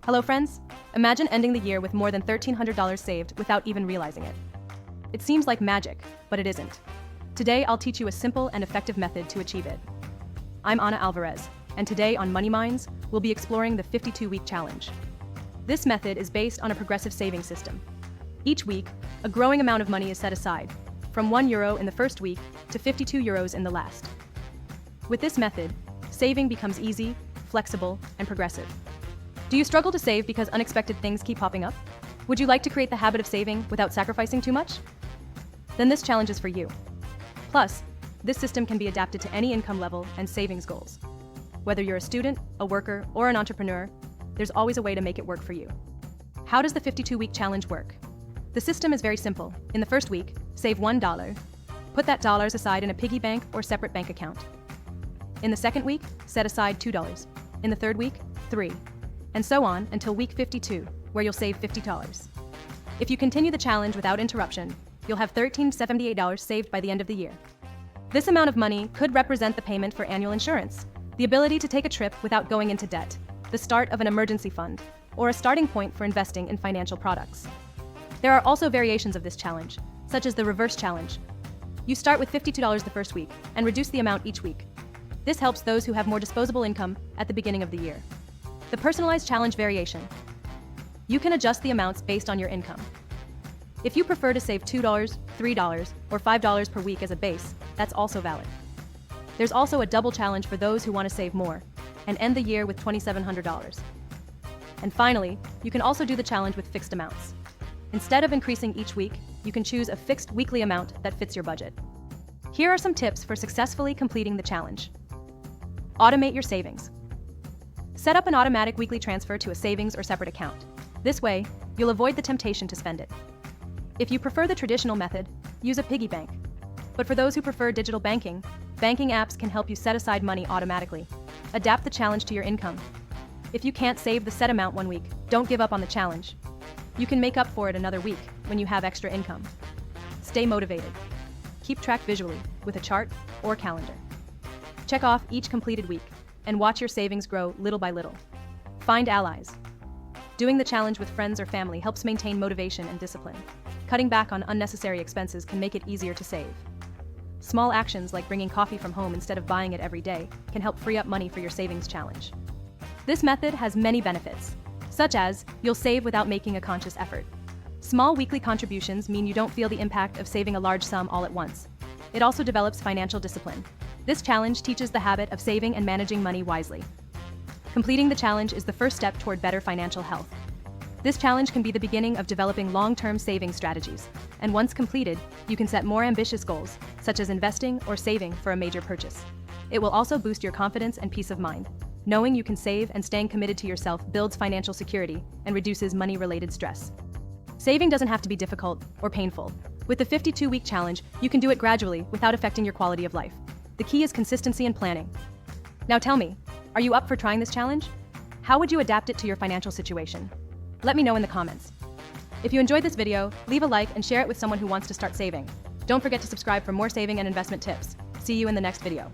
Hello friends, imagine ending the year with more than $1,300 saved without even realizing it. It seems like magic, but it isn't. Today I'll teach you a simple and effective method to achieve it. I'm Ana Alvarez, and today on Money Minds, we'll be exploring the 52-week challenge. This method is based on a progressive saving system. Each week, a growing amount of money is set aside, from €1 in the first week to €52 in the last. With this method, saving becomes easy, flexible, and progressive. Do you struggle to save because unexpected things keep popping up? Would you like to create the habit of saving without sacrificing too much? Then this challenge is for you. Plus, this system can be adapted to any income level and savings goals. Whether you're a student, a worker, or an entrepreneur, there's always a way to make it work for you. How does the 52-week challenge work? The system is very simple. In the first week, save $1. Put that dollars aside in a piggy bank or separate bank account. In the second week, set aside $2. In the third week, $3. And so on until week 52, where you'll save $50. If you continue the challenge without interruption, you'll have $1,378 saved by the end of the year. This amount of money could represent the payment for annual insurance, the ability to take a trip without going into debt, the start of an emergency fund, or a starting point for investing in financial products. There are also variations of this challenge, such as the reverse challenge. You start with $52 the first week and reduce the amount each week. This helps those who have more disposable income at the beginning of the year. The personalized challenge variation. You can adjust the amounts based on your income. If you prefer to save $2, $3, or $5 per week as a base, that's also valid. There's also a double challenge for those who want to save more and end the year with $2,700. And finally, you can also do the challenge with fixed amounts. Instead of increasing each week, you can choose a fixed weekly amount that fits your budget. Here are some tips for successfully completing the challenge. Automate your savings. Set up an automatic weekly transfer to a savings or separate account. This way, you'll avoid the temptation to spend it. If you prefer the traditional method, use a piggy bank. But for those who prefer digital banking apps can help you set aside money automatically. Adapt the challenge to your income. If you can't save the set amount one week, don't give up on the challenge. You can make up for it another week when you have extra income. Stay motivated. Keep track visually with a chart or calendar. Check off each completed week and watch your savings grow little by little. Find allies. Doing the challenge with friends or family helps maintain motivation and discipline. Cutting back on unnecessary expenses can make it easier to save. Small actions like bringing coffee from home instead of buying it every day can help free up money for your savings challenge. This method has many benefits, such as you'll save without making a conscious effort. Small weekly contributions mean you don't feel the impact of saving a large sum all at once. It also develops financial discipline. This challenge teaches the habit of saving and managing money wisely. Completing the challenge is the first step toward better financial health. This challenge can be the beginning of developing long-term saving strategies, and once completed, you can set more ambitious goals, such as investing or saving for a major purchase. It will also boost your confidence and peace of mind. Knowing you can save and staying committed to yourself builds financial security and reduces money-related stress. Saving doesn't have to be difficult or painful. With the 52-week challenge, you can do it gradually without affecting your quality of life. The key is consistency and planning. Now tell me, are you up for trying this challenge? How would you adapt it to your financial situation? Let me know in the comments. If you enjoyed this video, leave a like and share it with someone who wants to start saving. Don't forget to subscribe for more saving and investment tips. See you in the next video.